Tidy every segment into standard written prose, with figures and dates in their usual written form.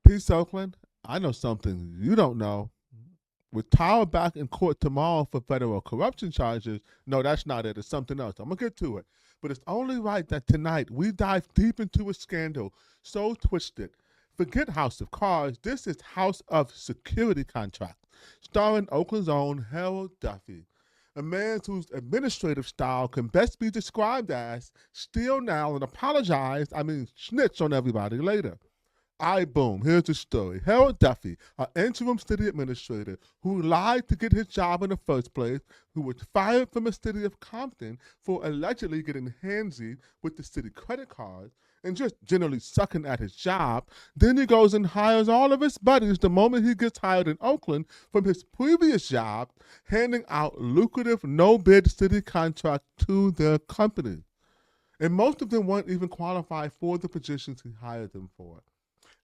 Peace, Oakland. I know something you don't know. With Thao back in court tomorrow for federal corruption charges, no, that's not it. It's something else. I'm going to get to it. But it's only right that tonight we dive deep into a scandal so twisted. Forget House of Cards. This is House of Security Contracts, starring Oakland's own Harold Duffy, a man whose administrative style can best be described as steal now and snitch on everybody later. Boom, here's the story. Harold Duffy, an interim city administrator who lied to get his job in the first place, who was fired from the city of Compton for allegedly getting handsy with the city credit cards and just generally sucking at his job. Then he goes and hires all of his buddies the moment he gets hired in Oakland from his previous job, handing out lucrative no-bid city contracts to their company. And most of them weren't even qualified for the positions he hired them for.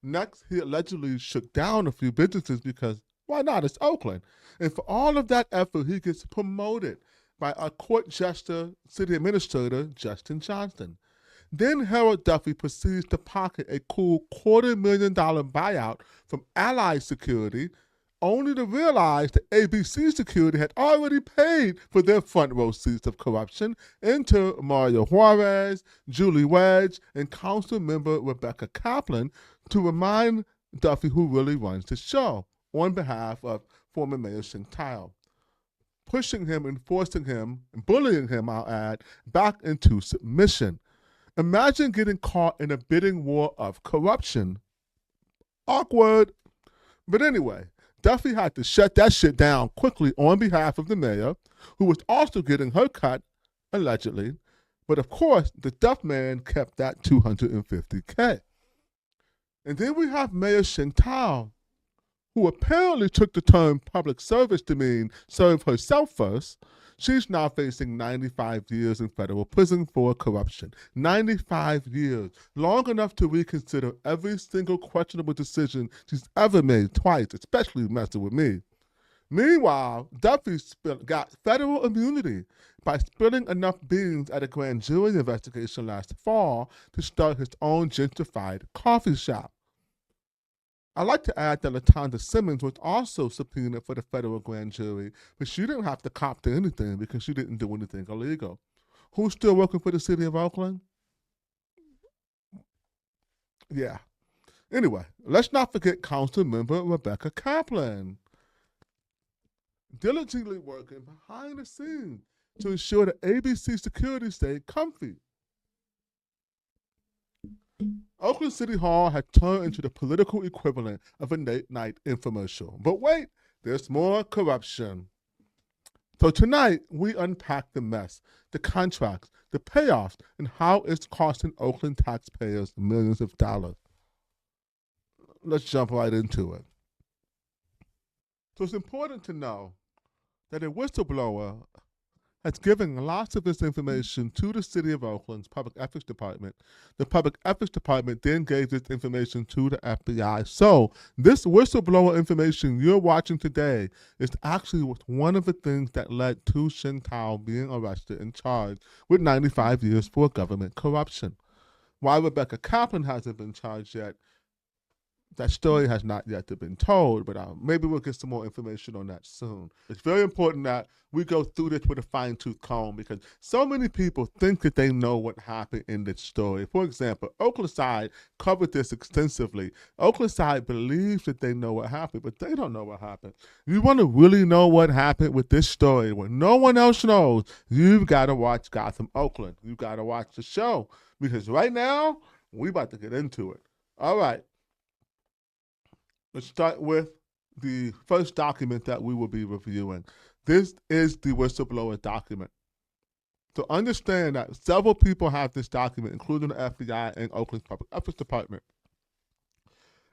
Next, he allegedly shook down a few businesses because why not? It's Oakland. And for all of that effort, he gets promoted by a court jester, city administrator, Justin Johnston. Then Harold Duffy proceeds to pocket a cool $250,000 buyout from Allied Security, only to realize that ABC Security had already paid for their front row seats of corruption into Mario Juarez, Julie Wedge, and council member Rebecca Kaplan to remind Duffy who really runs the show on behalf of former Mayor Thao, pushing him and forcing him, and bullying him, I'll add, back into submission. Imagine getting caught in a bidding war of corruption. Awkward. But anyway, Duffy had to shut that shit down quickly on behalf of the mayor, who was also getting her cut, allegedly. But of course, the Duff man kept that $250K. And then we have Mayor Thao, who apparently took the term public service to mean serve herself first. She's now facing 95 years in federal prison for corruption. 95 years, long enough to reconsider every single questionable decision she's ever made twice, especially messing with me. Meanwhile, Duffy got federal immunity by spilling enough beans at a grand jury investigation last fall to start his own gentrified coffee shop. I'd like to add that LaTonda Simmons was also subpoenaed for the federal grand jury, but she didn't have to cop to anything because she didn't do anything illegal. Who's still working for the city of Oakland? Yeah. Anyway, let's not forget council member Rebecca Kaplan, diligently working behind the scenes to ensure that ABC security stayed comfy. Oakland City Hall had turned into the political equivalent of a late night infomercial. But wait, there's more corruption. So tonight, we unpack the mess, the contracts, the payoffs, and how it's costing Oakland taxpayers millions of dollars. Let's jump right into it. So it's important to know that a whistleblower has given lots of this information to the City of Oakland's Public Ethics Department. The Public Ethics Department then gave this information to the FBI. So this whistleblower information you're watching today is actually one of the things that led to Thao being arrested and charged with 95 years for government corruption. Why Rebecca Kaplan hasn't been charged yet, that story has not yet been told, but maybe we'll get some more information on that soon. It's very important that we go through this with a fine-tooth comb because so many people think that they know what happened in this story. For example, Oakland side covered this extensively. Oakland side believes that they know what happened, but they don't know what happened. If you want to really know what happened with this story, when no one else knows, you've got to watch Gotham Oakland. You've got to watch the show because right now, we're about to get into it. All right. Let's start with the first document that we will be reviewing. This is the whistleblower document. So understand that several people have this document, including the FBI and Oakland's Public Ethics Department.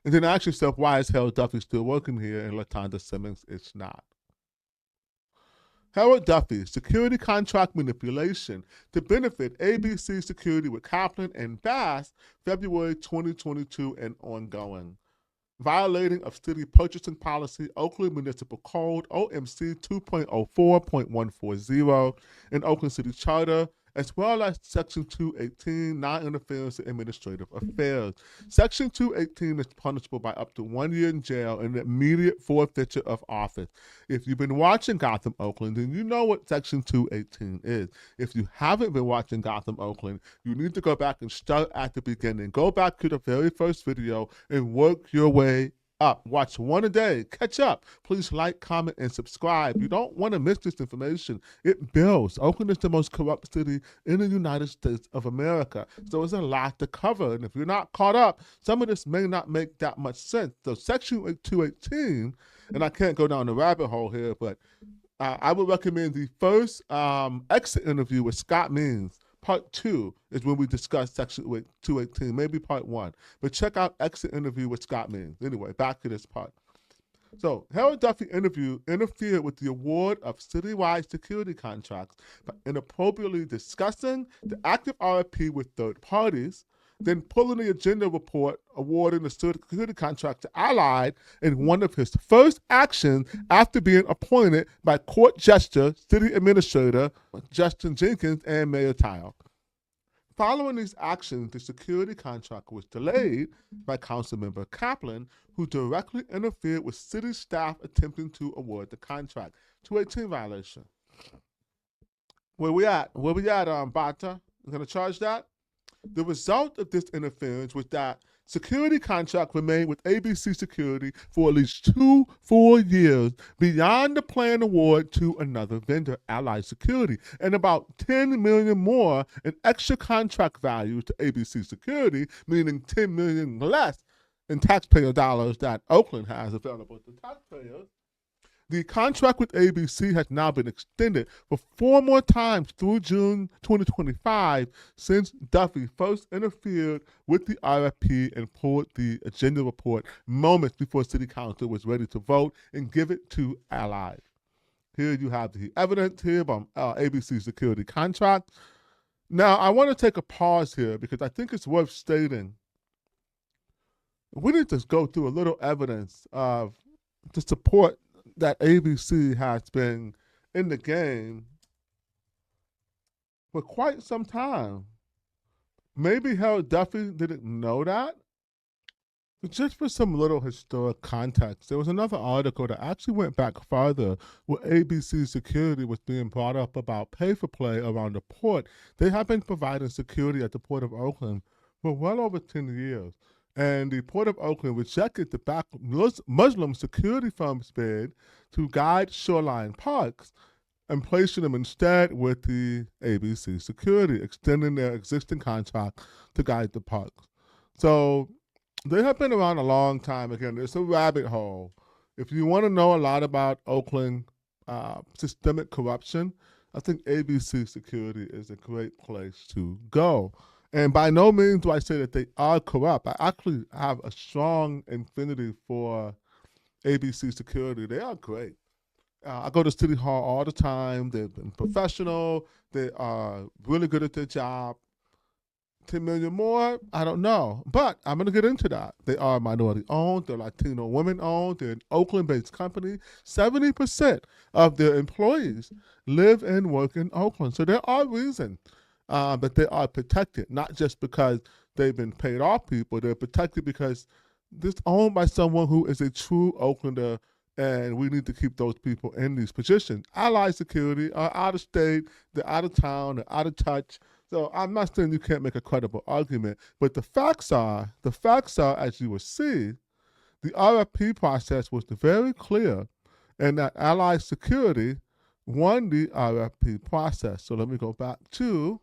And then ask yourself, why is Harold Duffy still working here and LaTonda Simmons is not? Harold Duffy, security contract manipulation to benefit ABC Security with Kaplan and Bass, February 2022 and ongoing. Violating of city purchasing policy, Oakland Municipal Code, OMC 2.04.140, and Oakland City Charter, as well as Section 218, non-interference in administrative affairs. Section 218 is punishable by up to 1 year in jail and immediate forfeiture of office. If you've been watching Gotham, Oakland, then you know what Section 218 is. If you haven't been watching Gotham, Oakland, you need to go back and start at the beginning. Go back to the very first video and work your way up. Watch one a day. Catch up. Please like, comment, and subscribe. You don't want to miss this information. It builds. Oakland is the most corrupt city in the United States of America. So there's a lot to cover. And if you're not caught up, some of this may not make that much sense. So Section 218, and I can't go down the rabbit hole here, but I would recommend the first exit interview with Scott Means. Part 2 is when we discuss Section 218, maybe Part 1. But check out exit interview with Scott Means. Anyway, back to this part. So Harold Duffy interfered with the award of citywide security contracts by inappropriately discussing the active RFP with third parties, then pulling the agenda report awarding the security contract to Allied in one of his first actions after being appointed by court jester, city administrator Justin Jenkins, and Mayor Thao. Following these actions, the security contract was delayed by Councilmember Kaplan, who directly interfered with city staff attempting to award the contract. 218 violation. Where we at, Bata? You gonna charge that? The result of this interference was that security contract remained with ABC Security for at least 2 full years beyond the planned award to another vendor, Allied Security, and about $10 million more in extra contract value to ABC Security, meaning $10 million less in taxpayer dollars that Oakland has available to taxpayers. The contract with ABC has now been extended for 4 more times through June 2025 since Duffy first interfered with the RFP and pulled the agenda report moments before City Council was ready to vote and give it to Allied. Here you have the evidence here from ABC security contract. Now, I want to take a pause here because I think it's worth stating we need to go through a little evidence to support that ABC has been in the game for quite some time. Maybe Harold Duffy didn't know that. But just for some little historic context, there was another article that actually went back farther where ABC Security was being brought up about pay-for-play around the port. They have been providing security at the Port of Oakland for well over 10 years. And the Port of Oakland rejected the back Muslim security firm's bid to guide shoreline parks and placing them instead with the ABC Security, extending their existing contract to guide the parks. So they have been around a long time. Again, it's a rabbit hole. If you want to know a lot about Oakland systemic corruption, I think ABC Security is a great place to go. And by no means do I say that they are corrupt. I actually have a strong affinity for ABC Security. They are great. I go to City Hall all the time. They've been professional. They are really good at their job. 10 million more? I don't know. But I'm going to get into that. They are minority owned. They're Latino women owned. They're an Oakland-based company. 70% of their employees live and work in Oakland. So there are reasons that they are protected, not just because they've been paid off people. They're protected because this is owned by someone who is a true Oaklander, and we need to keep those people in these positions. Allied Security are out of state, they're out of town, they're out of touch. So I'm not saying you can't make a credible argument, but the facts are, as you will see, the RFP process was very clear, and that Allied Security won the RFP process. So let me go back to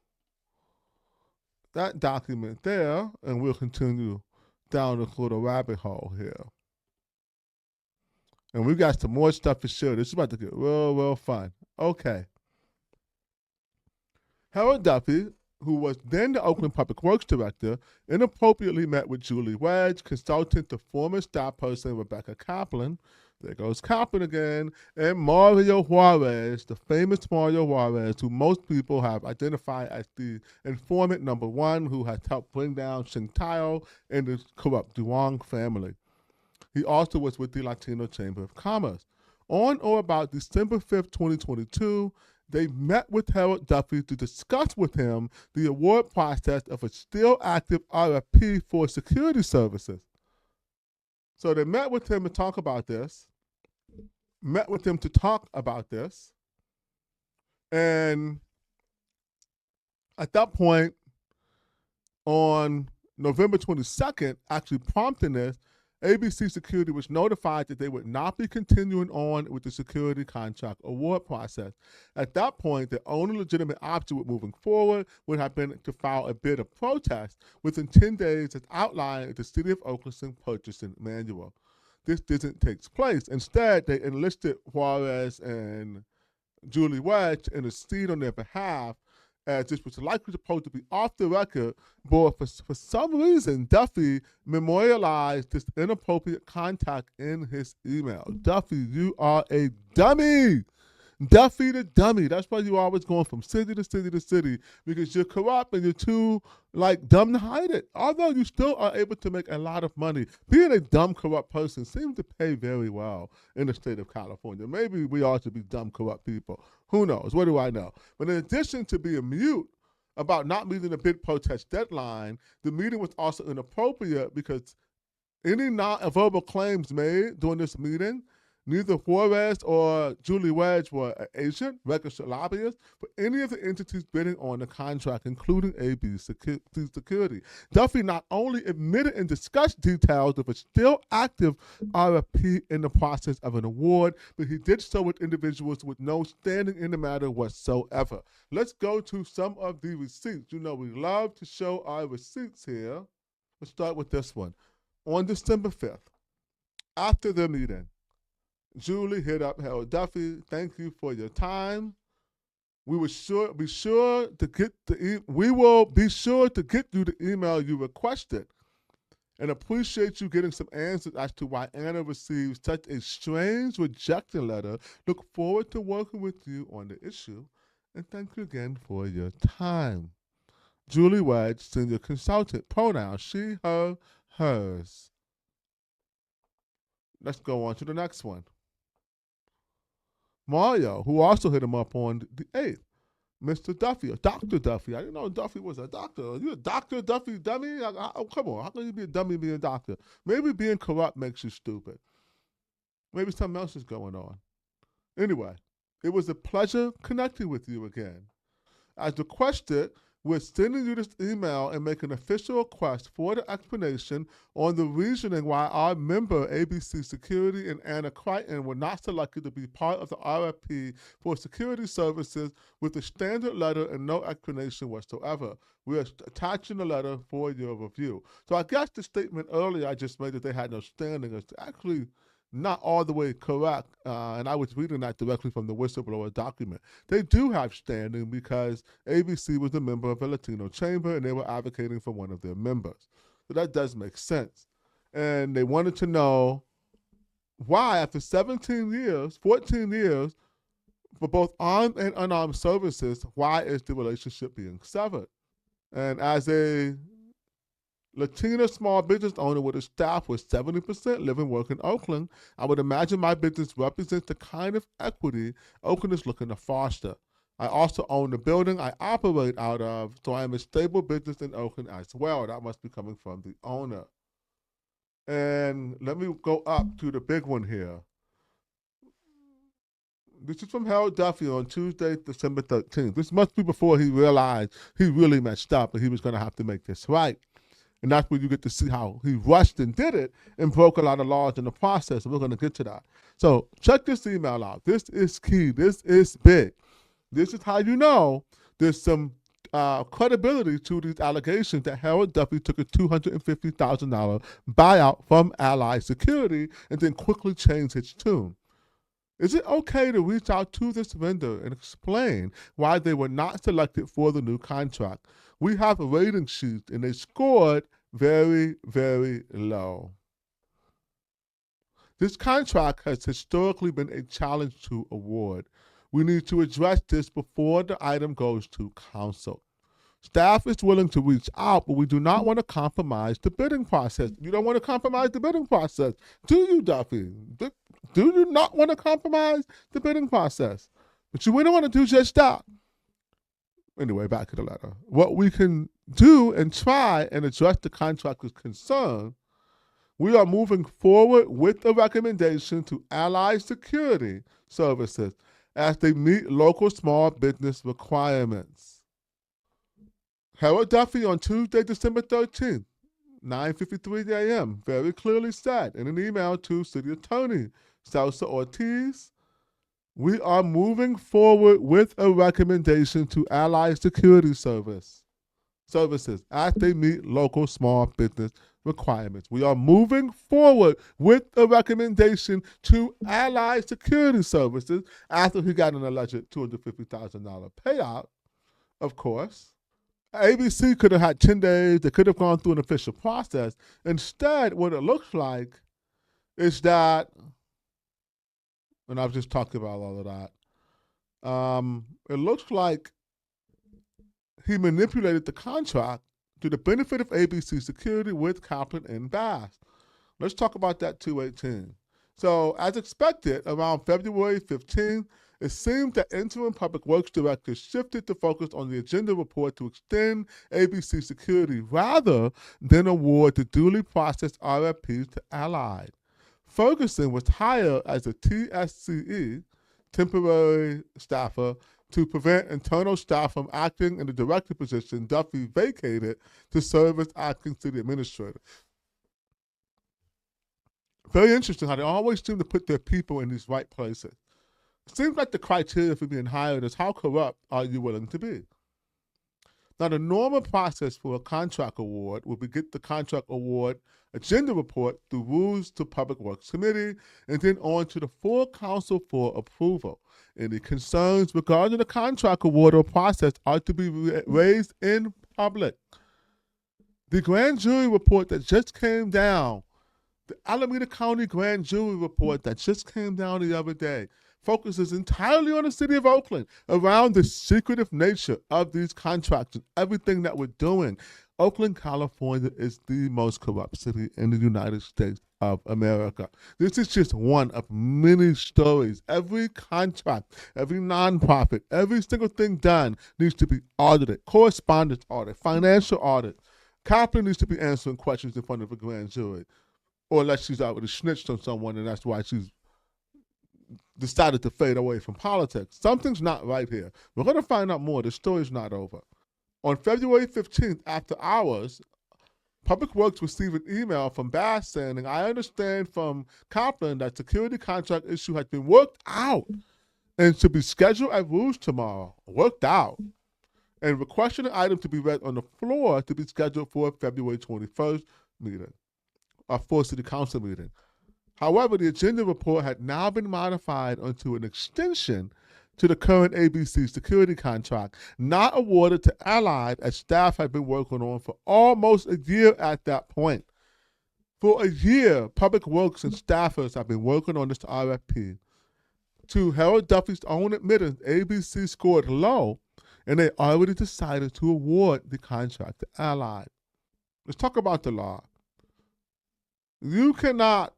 that document there, and we'll continue down this little rabbit hole here. And we got some more stuff to share. This is about to get real fun. Okay. Harold Duffy, who was then the Oakland Public Works Director, inappropriately met with Julie Wedge, consultant to former staff person Rebecca Kaplan, there goes Kaplan again, and Mario Juarez, the famous Mario Juarez, who most people have identified as the informant #1 who has helped bring down Sing Tao and the corrupt Duong family. He also was with the Latino Chamber of Commerce. On or about December 5th, 2022, they met with Harold Duffy to discuss with him the award process of a still active RFP for security services. So they met with him to talk about this, and at that point, on November 22nd, actually prompting this, ABC Security was notified that they would not be continuing on with the security contract award process. At that point, the only legitimate option with moving forward would have been to file a bid of protest within 10 days as outlined in the City of Oakland Purchasing Manual. This didn't take place. Instead, they enlisted Juarez and Julie Wedge in a suit on their behalf, as this was likely supposed to be off the record, but for some reason, Duffy memorialized this inappropriate contact in his email. Duffy, you are a dummy. Duffy the dummy. That's why you're always going from city to city to city, because you're corrupt and you're too dumb to hide it. Although you still are able to make a lot of money. Being a dumb, corrupt person seems to pay very well in the state of California. Maybe we ought to be dumb, corrupt people. Who knows? What do I know? But in addition to being mute about not meeting the bid protest deadline, the meeting was also inappropriate because any non-verbal claims made during this meeting, neither Juarez or Julie Wedge were an agent, registered lobbyist for any of the entities bidding on the contract, including ABC Security. Duffy not only admitted and discussed details of a still active RFP in the process of an award, but he did so with individuals with no standing in the matter whatsoever. Let's go to some of the receipts. You know, we love to show our receipts here. Let's start with this one. On December 5th, after the meeting, Julie hit up Harold Duffy. Thank you for your time. We will be sure to get you the email you requested, and appreciate you getting some answers as to why Anna received such a strange rejection letter. Look forward to working with you on the issue, and thank you again for your time. Julie Wedge, senior consultant. Pronoun she, her, hers. Let's go on to the next one. Mario, who also hit him up on the 8th. Mr. Duffy, or Dr. Duffy. I didn't know Duffy was a doctor. Are you a doctor, Duffy, dummy? Oh, come on. How can you be a dummy being a doctor? Maybe being corrupt makes you stupid. Maybe something else is going on. Anyway, it was a pleasure connecting with you again. As requested, we're sending you this email and make an official request for the explanation on the reasoning why our member, ABC Security, and Anna Crichton were not selected to be part of the RFP for security services with a standard letter and no explanation whatsoever. We are attaching the letter for your review. So I guess the statement earlier I just made that they had no standing is actually not all the way correct, and I was reading that directly from the Whistleblower document. They do have standing because ABC was a member of a Latino chamber and they were advocating for one of their members. So that does make sense. And they wanted to know why, after 14 years, for both armed and unarmed services, why is the relationship being severed? And as a Latina small business owner with a staff with 70% live and work in Oakland, I would imagine my business represents the kind of equity Oakland is looking to foster. I also own the building I operate out of, so I am a stable business in Oakland as well. That must be coming from the owner. And let me go up to the big one here. This is from Harold Duffy on Tuesday, December 13th. This must be before he realized he really messed up and he was going to have to make this right. And that's where you get to see how he rushed and did it and broke a lot of laws in the process. And we're going to get to that. So check this email out. This is key. This is big. This is how you know there's some credibility to these allegations that Harold Duffy took a $250,000 buyout from Allied Security and then quickly changed its tune. Is it okay to reach out to this vendor and explain why they were not selected for the new contract? We have a rating sheet and they scored very, very low. This contract has historically been a challenge to award. We need to address this before the item goes to council. Staff is willing to reach out, but we do not want to compromise the bidding process. You don't want to compromise the bidding process, do you, Duffy? Do you not want to compromise the bidding process? But we don't want to do just that. Anyway, back to the letter. What we can do and try and address the contractor's concern, we are moving forward with a recommendation to Allied Security Services as they meet local small business requirements. Harold Duffy on Tuesday, December 13th, 9:53 a.m., very clearly said in an email to City Attorney Celsa Ortiz, we are moving forward with a recommendation to Allied Security Services as they meet local small business requirements. We are moving forward with a recommendation to Allied Security Services after he got an alleged $250,000 payout, of course. ABC could have had 10 days. They could have gone through an official process. Instead, what it looks like is that, and I've just talked about all of that, it looks like he manipulated the contract to the benefit of ABC Security with Kaplan and Bass. Let's talk about that 218. So, as expected, around February 15th, it seemed that interim public works director shifted the focus on the agenda report to extend ABC Security rather than award the duly processed RFPs to Allied. Ferguson was hired as a TSCE, temporary staffer, to prevent internal staff from acting in the director position Duffy vacated to serve as acting city administrator. Very interesting how they always seem to put their people in these right places. It seems like the criteria for being hired is how corrupt are you willing to be. Now, the normal process for a contract award would be get the contract award agenda report through Rules to Public Works Committee and then on to the full council for approval. Any concerns regarding the contract award or process are to be raised in public. The grand jury report that just came down, the Alameda County grand jury report that just came down the other day, focuses entirely on the city of Oakland around the secretive nature of these contracts and everything that we're doing. Oakland, California is the most corrupt city in the United States of America. This is just one of many stories. Every contract, every nonprofit, every single thing done needs to be audited. Correspondence audit, financial audit. Kaplan needs to be answering questions in front of a grand jury. Or unless she's already snitched on someone and that's why she's decided to fade away from politics. Something's not right here. We're going to find out more. The story's not over. On February 15th, after hours, Public Works received an email from Bass saying, I understand from Kaplan that security contract issue has been worked out and to be scheduled at Rules tomorrow. Worked out. And requesting an item to be read on the floor to be scheduled for February 21st meeting, our full city council meeting. However, the agenda report had now been modified onto an extension to the current ABC security contract, not awarded to Allied as staff had been working on for almost a year at that point. For a year, Public Works and staffers have been working on this RFP. To Harold Duffy's own admittance, ABC scored low, and they already decided to award the contract to Allied. Let's talk about the law. You cannot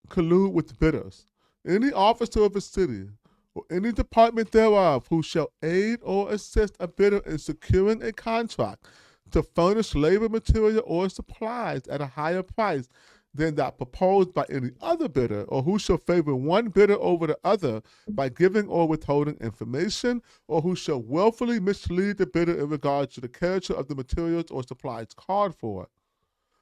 collude with bidders. Any officer of a city or any department thereof who shall aid or assist a bidder in securing a contract to furnish labor, material, or supplies at a higher price than that proposed by any other bidder, or who shall favor one bidder over the other by giving or withholding information, or who shall willfully mislead the bidder in regards to the character of the materials or supplies called for,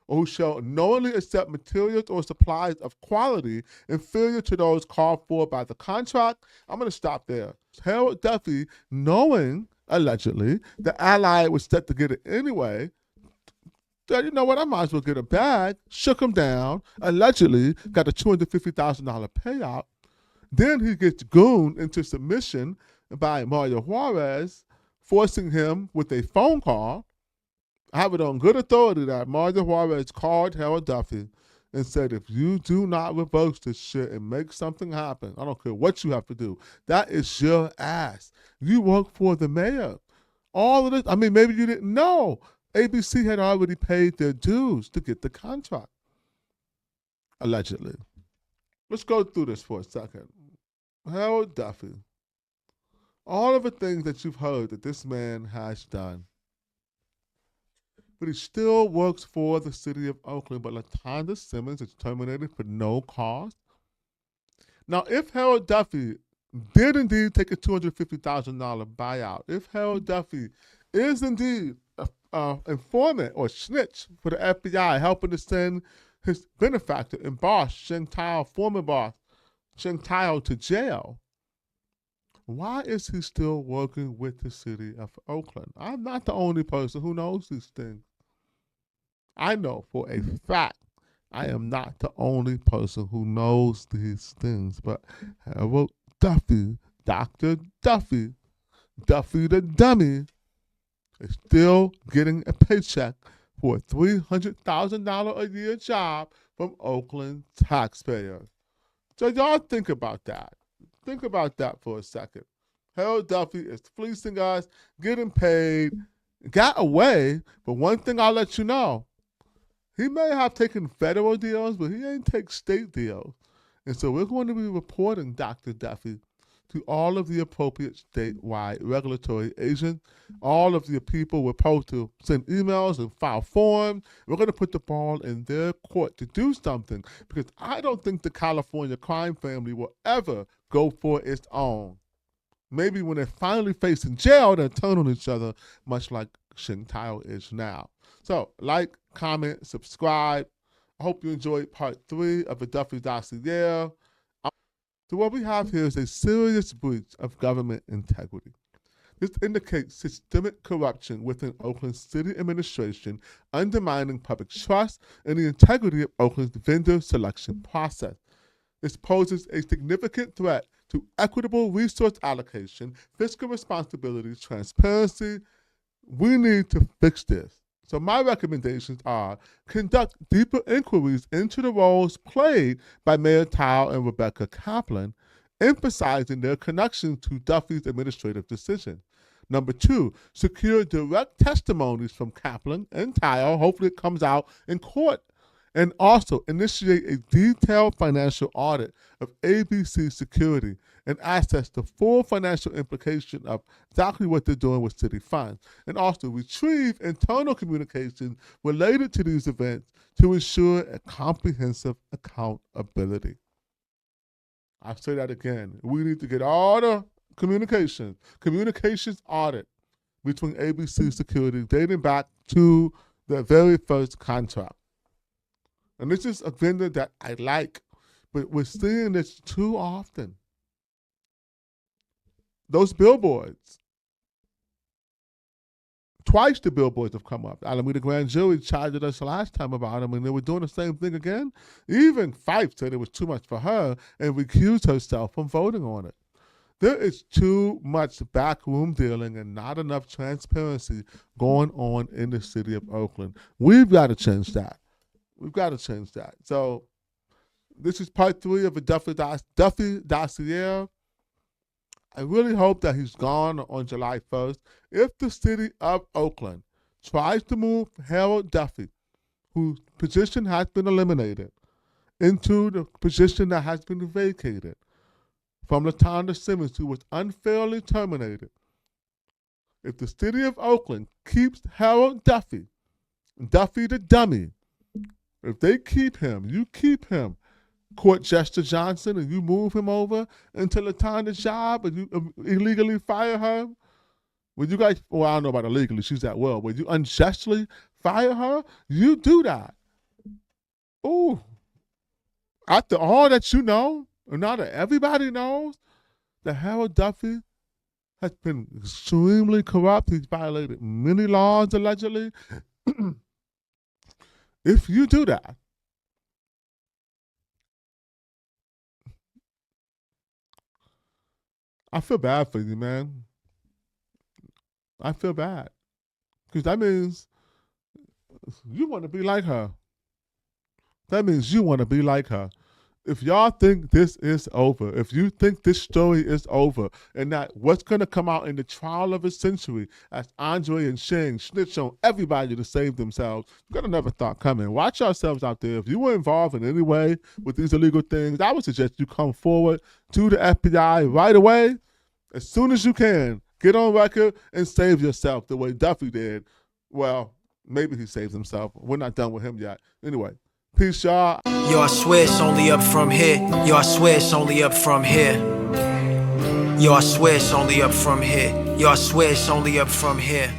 or who shall knowingly accept materials or supplies of quality inferior to those called for by the contract. I'm going to stop there. Harold Duffy, knowing, allegedly, the Allied was set to get it anyway, said, you know what, I might as well get a bag, shook him down, allegedly got a $250,000 payout. Then he gets gooned into submission by Mario Juarez, forcing him with a phone call. I have it on good authority that Mario Juarez called Harold Duffy and said, if you do not reverse this shit and make something happen, I don't care what you have to do, that is your ass. You work for the mayor. All of this, I mean, maybe you didn't know. ABC had already paid their dues to get the contract, allegedly. Let's go through this for a second. Harold Duffy all of the things that you've heard that this man has done. But he still works for the city of Oakland. But LaTonda Simmons is terminated for no cause. Now, if Harold Duffy did indeed take a $250,000 buyout, if Harold Duffy is indeed an informant or snitch for the FBI, helping to send his benefactor and boss, Sheng Tao, former boss, Sheng Tao, to jail, why is he still working with the city of Oakland? I'm not the only person who knows these things. I know for a fact I am not the only person who knows these things, but Harold Duffy, Dr. Duffy, Duffy the dummy, is still getting a paycheck for a $300,000 a year job from Oakland taxpayers. So y'all think about that. Think about that for a second. Harold Duffy is fleecing us, getting paid, got away, but one thing I'll let you know, he may have taken federal deals, but he ain't take state deals. And so we're going to be reporting Dr. Duffy to all of the appropriate statewide regulatory agents, all of the people we're supposed to send emails and file forms. We're going to put the ball in their court to do something, because I don't think the California crime family will ever go for its own. Maybe when they're finally facing jail, they'll turn on each other, much like Sheng Tao is now. So, like, comment, subscribe. I hope you enjoyed part 3 of the Duffy Dossier. So what we have here is a serious breach of government integrity. This indicates systemic corruption within Oakland City administration, undermining public trust and the integrity of Oakland's vendor selection process. This poses a significant threat to equitable resource allocation, fiscal responsibility, transparency. We need to fix this. So my recommendations are: conduct deeper inquiries into the roles played by Mayor Thao and Rebecca Kaplan, emphasizing their connection to Duffy's administrative decision. Number 2, secure direct testimonies from Kaplan and Thao. Hopefully it comes out in court. And also initiate a detailed financial audit of ABC security and assess the full financial implication of exactly what they're doing with city funds. And also retrieve internal communications related to these events to ensure a comprehensive accountability. I'll say that again. We need to get all the communications audit between ABC security dating back to the very first contract. And this is a vendor that I like, but we're seeing this too often. Those billboards, twice the billboards have come up. Alameda Grand Jury charged us last time about them, and they were doing the same thing again. Even Fife said it was too much for her and recused herself from voting on it. There is too much backroom dealing and not enough transparency going on in the city of Oakland. We've got to change that. We've got to change that. So this is part 3 of the Duffy Dossier. I really hope that he's gone on July 1st. If the city of Oakland tries to move Harold Duffy, whose position has been eliminated, into the position that has been vacated from LaTonda Simmons, who was unfairly terminated, if the city of Oakland keeps Harold Duffy, Duffy the dummy, if they keep him, you keep him, Court Jester Johnson, and you move him over into LaTonda's job and you illegally fire her, when you guys, well, I don't know about illegally, she's at will, when you unjustly fire her, you do that. Ooh. After all that you know, and now that everybody knows that Harold Duffy has been extremely corrupt, he's violated many laws allegedly. If you do that, I feel bad for you, man. I feel bad. Because that means you want to be like her. That means you want to be like her. If y'all think this is over, if you think this story is over, and that what's going to come out in the trial of a century as Andre and Sheng snitch on everybody to save themselves, you're going to never thought coming. Watch yourselves out there. If you were involved in any way with these illegal things, I would suggest you come forward to the FBI right away as soon as you can, get on record and save yourself the way Duffy did. Well, maybe he saved himself. We're not done with him yet. Anyway, peace, y'all. Yo, I swear it's only up from here. Yo, I swear it's only up from here. Yo, I swear it's only up from here. Yo, I swear it's only up from here.